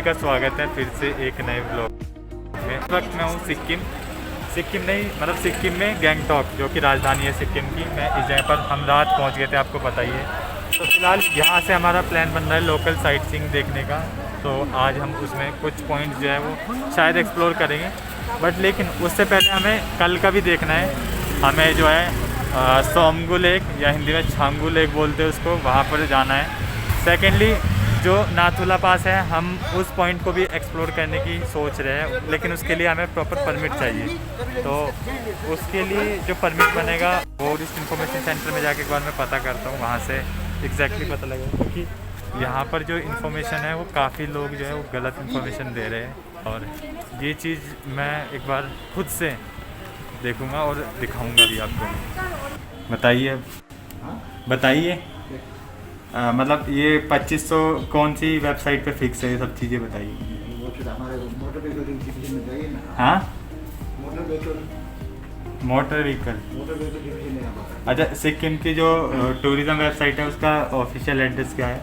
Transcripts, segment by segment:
का स्वागत है फिर से एक नए ब्लॉग में। इस वक्त मैं हूँ सिक्किम नहीं मतलब सिक्किम में गैंगटॉक, जो कि राजधानी है सिक्किम की। मैं इस जगह पर हम रात पहुँच गए थे, आपको पता ही है। तो फिलहाल यहाँ से हमारा प्लान बन रहा है लोकल साइट सीइंग देखने का। तो आज हम उसमें कुछ पॉइंट्स जो है वो शायद एक्सप्लोर करेंगे, बट लेकिन उससे पहले हमें कल का भी देखना है। हमें जो है सोमगु लेक या हिंदी में छांगू लेक बोलते हैं उसको, वहाँ पर जाना है। सेकेंडली जो नाथुला पास है, हम उस पॉइंट को भी एक्सप्लोर करने की सोच रहे हैं, लेकिन उसके लिए हमें प्रॉपर परमिट चाहिए। तो उसके लिए जो परमिट बनेगा वो टूरिस्ट इन्फॉर्मेशन सेंटर में जाके एक बार मैं पता करता हूँ, वहाँ से एग्जैक्टली पता लगेगा। क्योंकि यहाँ पर जो इन्फॉर्मेशन है वो काफ़ी लोग जो है वो गलत इन्फॉर्मेशन दे रहे हैं, और ये चीज़ मैं एक बार खुद से देखूँगा और दिखाऊँगा भी आपको। बताइए मतलब ये 2500 कौन सी वेबसाइट पे फिक्स है, ये सब चीज़ें बताइए। हाँ, मोटर व्हीकल। अच्छा, सिक्किम की जो टूरिज़्म वेबसाइट है उसका ऑफिशियल एड्रेस क्या है?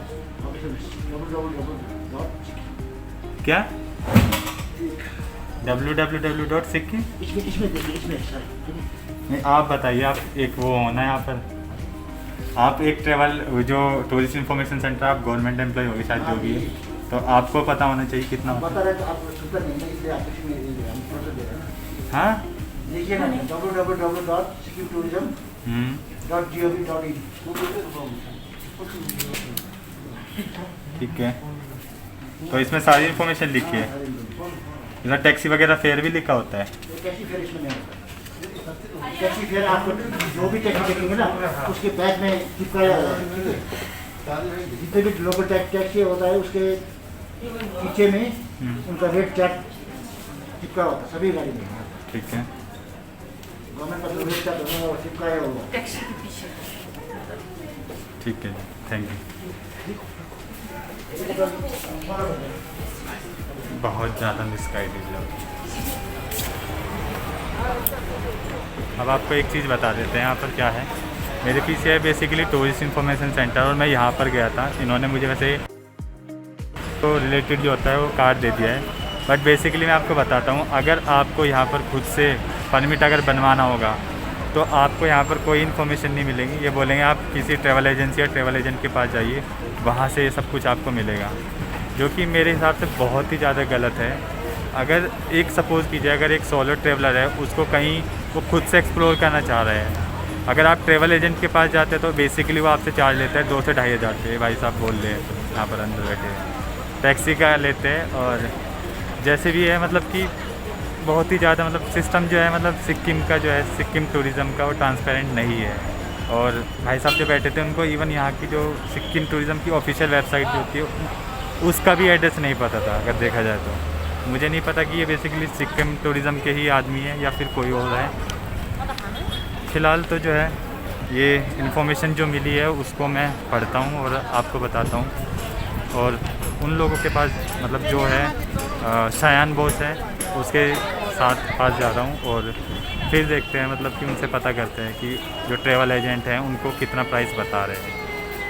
क्या? www.sikkim। नहीं, आप बताइए। आप एक वो होना है यहाँ पर, आप एक ट्रैवल जो टूरिस्ट इन्फॉर्मेशन सेंटर, आप गवर्नमेंट एम्प्लॉय होगी शायद, जो भी है, तो आपको पता होना चाहिए कितना होता है। हाँ, देखिए ना, www.sikkimtourism.gov.in। ठीक है, तो इसमें सारी इन्फॉर्मेशन लिखी है। जैसा टैक्सी वगैरह फेयर भी लिखा होता है। टैक्सी फेयर आपको जो भी टैक्सी देखेंगे ना उसके बैग में चिपकाया जाता है। जितने भी लोकल टैक्सी होता है उसके पीछे में उनका रेट चार्ट चिपका होता है सभी गाड़ी में। ठीक है, गवर्नमेंट का जो रेट चार्ट होगा वो चिपकाया होगा टैक्सी के पीछे। ठीक है, थैंक यू। बहुत ज़्यादा मिसगाइडेड लोग। अब आपको एक चीज़ बता देते हैं यहाँ पर क्या है। मेरे पीछे है बेसिकली टूरिस्ट इन्फॉर्मेशन सेंटर, और मैं यहाँ पर गया था। इन्होंने मुझे वैसे तो रिलेटेड जो होता है वो कार्ड दे दिया है, बट बेसिकली मैं आपको बताता हूँ, अगर आपको यहाँ पर खुद से परमिट अगर बनवाना होगा तो आपको यहाँ पर कोई इन्फॉर्मेशन नहीं मिलेगी। ये बोलेंगे आप किसी ट्रैवल एजेंसी या ट्रैवल एजेंट के पास जाइए, वहाँ से ये सब कुछ आपको मिलेगा, जो कि मेरे हिसाब से बहुत ही ज़्यादा गलत है। अगर एक सपोज़ कीजिए, अगर एक सोलो ट्रैवलर है, उसको कहीं वो खुद से एक्सप्लोर करना चाह रहे हैं, अगर आप ट्रैवल एजेंट के पास जाते हैं तो बेसिकली वो आपसे चार्ज लेता है 2 से 2,500 रुपये। भाई साहब बोल रहे हैं यहाँ पर अंदर बैठे हैं, टैक्सी का लेते हैं। और जैसे भी है मतलब कि बहुत ही ज़्यादा मतलब सिस्टम जो है, मतलब सिक्किम का जो है, सिक्किम टूरिज़्म का, वो ट्रांसपेरेंट नहीं है। और भाई साहब जो बैठे थे उनको इवन यहाँ की जो सिक्किम टूरिज़्म की ऑफिशियल वेबसाइट जो होती है उसका भी एड्रेस नहीं पता था। अगर देखा जाए तो मुझे नहीं पता कि ये बेसिकली सिक्किम टूरिज़्म के ही आदमी है या फिर कोई और है। फ़िलहाल तो जो है ये इन्फॉर्मेशन जो मिली है उसको मैं पढ़ता हूँ और आपको बताता हूँ। और उन लोगों के पास मतलब जो है शायान बॉस है, उसके पास जा रहा हूँ, और फिर देखते हैं मतलब कि उनसे पता करते हैं कि जो ट्रैवल एजेंट हैं उनको कितना प्राइस बता रहे हैं।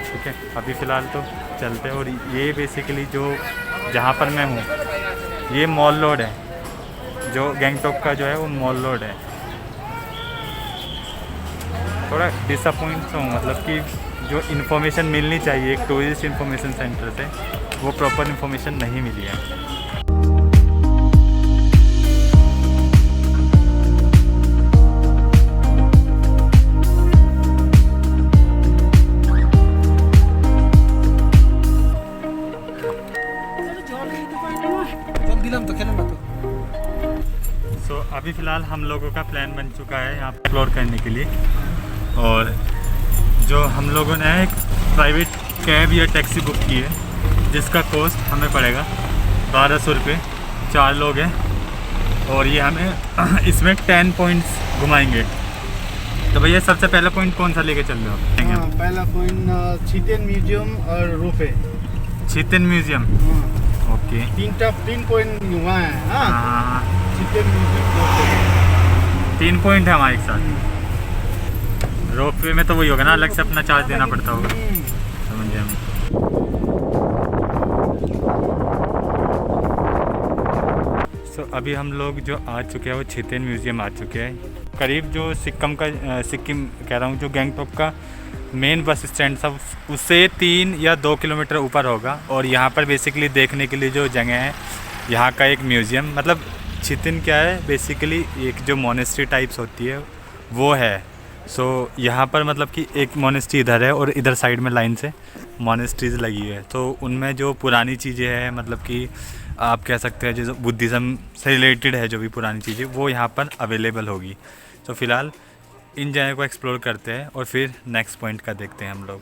ठीक है, अभी फ़िलहाल तो चलते हैं। और ये बेसिकली जो जहाँ पर मैं हूँ ये मॉल रोड है, जो गैंगटॉक का जो है वो मॉल रोड है। थोड़ा डिसअपॉइंट हूँ, मतलब कि जो इन्फॉर्मेशन मिलनी चाहिए एक टूरिस्ट इन्फॉर्मेशन सेंटर से, वो प्रॉपर इन्फॉर्मेशन नहीं मिली है। सो अभी फ़िलहाल हम लोगों का प्लान बन चुका है यहाँ एक्सप्लोर करने के लिए, और जो हम लोगों ने एक प्राइवेट कैब या टैक्सी बुक की है, जिसका कॉस्ट हमें पड़ेगा 1200 रुपये। 4 लोग हैं, और ये हमें इसमें 10 पॉइंट्स घुमाएंगे। तो भैया सबसे पहला पॉइंट कौन सा लेके चल रहे हो? हाँ, पहला पॉइंट छितेन म्यूजियम और रोपे। Chhiten museum, okay. 3 पॉइंट वहाँ है। हाँ, छितेन म्यूजियम 3 पॉइंट है हमारे एक साथ। रोपवे में तो वही होगा ना, अलग से अपना चार्ज देना पड़ता होगा, समझे हम। अभी हम लोग जो आ चुके हैं वो छितेन म्यूज़ियम आ चुके हैं। करीब जो सिक्किम कह रहा हूँ, जो गैंगटॉक का मेन बस स्टैंड था उससे 3 या 2 किलोमीटर ऊपर होगा। और यहाँ पर बेसिकली देखने के लिए जो जगह है, यहाँ का एक म्यूज़ियम, मतलब छितेन क्या है बेसिकली एक जो मोनेस्ट्री टाइप्स होती है वो है। सो यहाँ पर मतलब कि एक मोनेस्ट्री इधर है और इधर साइड में लाइन से मोनेस्ट्रीज लगी है। तो उनमें जो पुरानी चीज़ें हैं, मतलब कि आप कह सकते हैं जो बुद्धिज़्म से रिलेटेड है, जो भी पुरानी चीज़ें वो यहाँ पर अवेलेबल होगी। तो फ़िलहाल इन जगह को एक्सप्लोर करते हैं और फिर नेक्स्ट पॉइंट का देखते हैं हम लोग।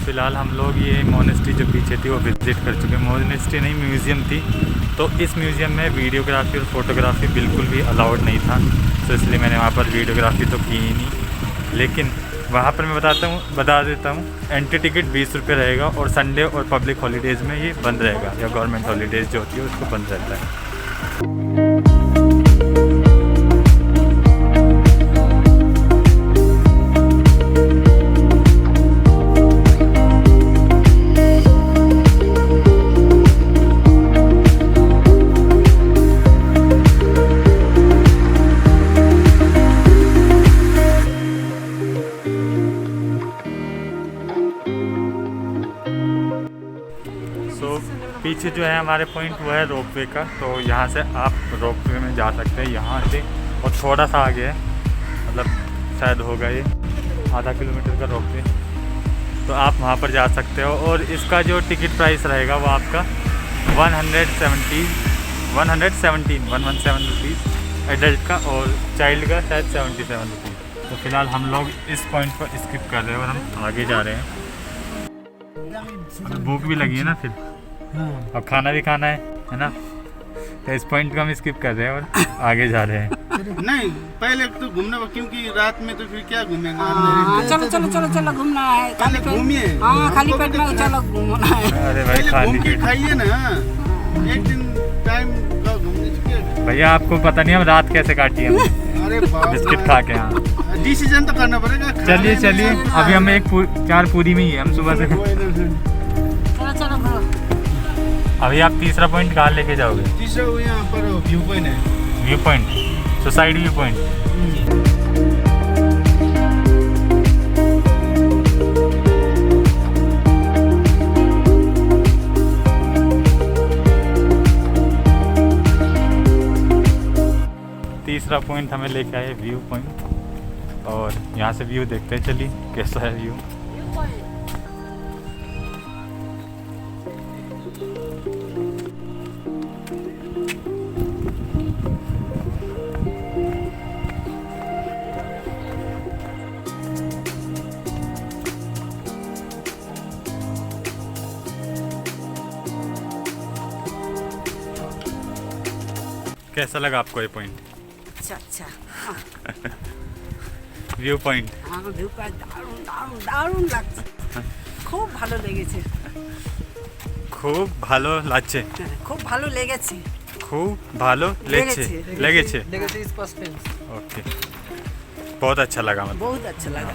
फ़िलहाल हम लोग ये मोनेस्ट्री जो पीछे थी वो विज़िट कर चुके हैं। मोनेस्ट्री नहीं, म्यूज़ियम थी। तो इस म्यूज़ियम में वीडियोग्राफी और फोटोग्राफी बिल्कुल भी अलाउड नहीं था, तो इसलिए मैंने वहाँ पर वीडियोग्राफी तो की ही नहीं। लेकिन वहाँ पर मैं बता देता हूँ एंट्री टिकट 20 रुपये रहेगा और संडे और पब्लिक हॉलीडेज़ में ये बंद रहेगा, या गवर्नमेंट हॉलीडेज़ जो होती है उसको बंद रहता है। पीछे जो है हमारे पॉइंट वो है रोपवे का। तो यहाँ से आप रोपवे में जा सकते हैं यहाँ से, और थोड़ा सा आगे है, मतलब शायद होगा ये आधा किलोमीटर का रोपवे, तो आप वहाँ पर जा सकते हो। और इसका जो टिकट प्राइस रहेगा वो आपका 117 रुपीज़ एडल्ट का, और चाइल्ड का शायद 77 रुपीज़। तो फिलहाल हम लोग इस पॉइंट पर स्किप कर रहे हैं और हम आगे जा रहे हैं। भूख भी लगी है ना फिर, और खाना भी खाना है ना, तो इस पॉइंट को हम स्किप कर रहे हैं और आगे जा रहे हैं। नहीं, पहले तो घूमना, क्योंकि रात में तो फिर क्या घूमेंगे। चलो घूमना है, पहले घूमिए। हाँ, खाली पेट में चलो घूमना है। अरे भाई घूम के खाइए ना, एक दिन टाइम का घूमने से। भैया आपको पता नहीं हम रात कैसे काटी है, अरे बिस्किट खा के। हाँ, डिसीजन तो करना पड़ेगा। चलिए अभी हम 4 पूरी में ही है, हम सुबह से। चलो अभी आप तीसरा पॉइंट कहाँ लेके जाओगे? तीसरा यहाँ पर व्यू पॉइंट है। View point, suicide view point. तीसरा पॉइंट हमें लेके आए व्यू पॉइंट, और यहाँ से व्यू देखते हैं। चलिए कैसा है व्यू। कैसा लगा आपको ये पॉइंट? अच्छा ভিউ পয়েন্ট। আমার ভিউ পয়েন্ট দারুণ দারুণ দারুণ লাগছে, খুব ভালো লেগেছে। খুব ভালো লাগছে। খুব ভালো লেগেছে। খুব ভালো লেগেছে। লেগেছে स्पष्ट। ओके, बहुत अच्छा लगा। मतलब बहुत अच्छा लगा।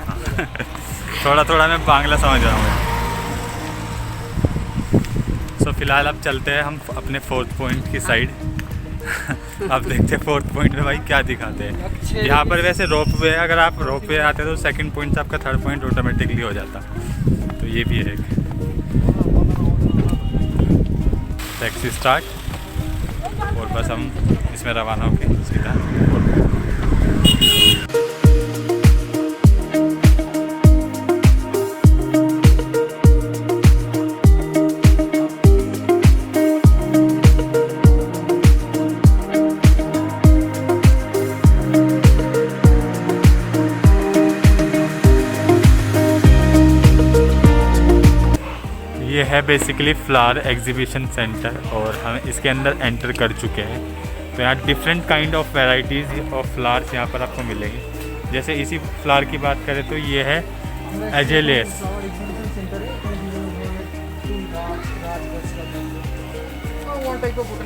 थोड़ा थोड़ा मैं बांग्ला समझ रहा हूँ। सो फिलहाल अब चलते हैं हम अपने 4th पॉइंट की साइड। अब देखते हैं 4th पॉइंट में भाई क्या दिखाते हैं। यहाँ पर वैसे रोपवे है, अगर आप रोपवे आते तो 2nd पॉइंट से आपका 3rd पॉइंट ऑटोमेटिकली हो जाता। तो ये भी है एक। टैक्सी स्टार्ट, और बस हम इसमें रवाना होके सीधा। ये है बेसिकली फ्लावर एग्जीबिशन सेंटर, और हम इसके अंदर एंटर कर चुके हैं। तो यहाँ different kind of varieties of flowers यहाँ पर आपको मिलेंगे। जैसे इसी फ्लावर की बात करें तो ये है एजेलियस।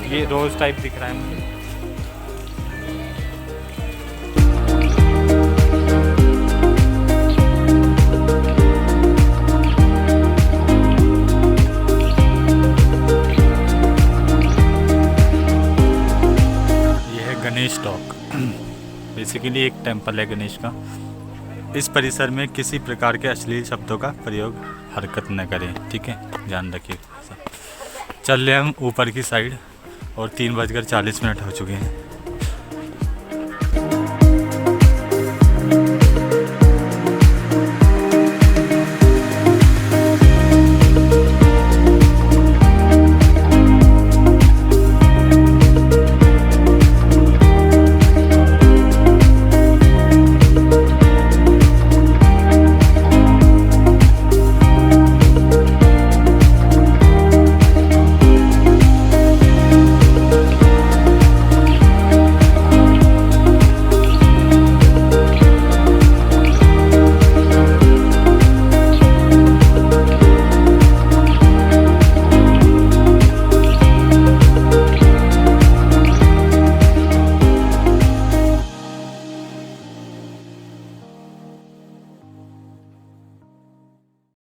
ये रोज टाइप दिख रहा है मुझे। ये है गणेश टॉक। बेसिकली एक टेम्पल है गणेश का। इस परिसर में किसी प्रकार के अश्लील शब्दों का प्रयोग हरकत न करें, ठीक है, ध्यान रखिए। चल रहे हम ऊपर की साइड और 3:40 हो चुके हैं।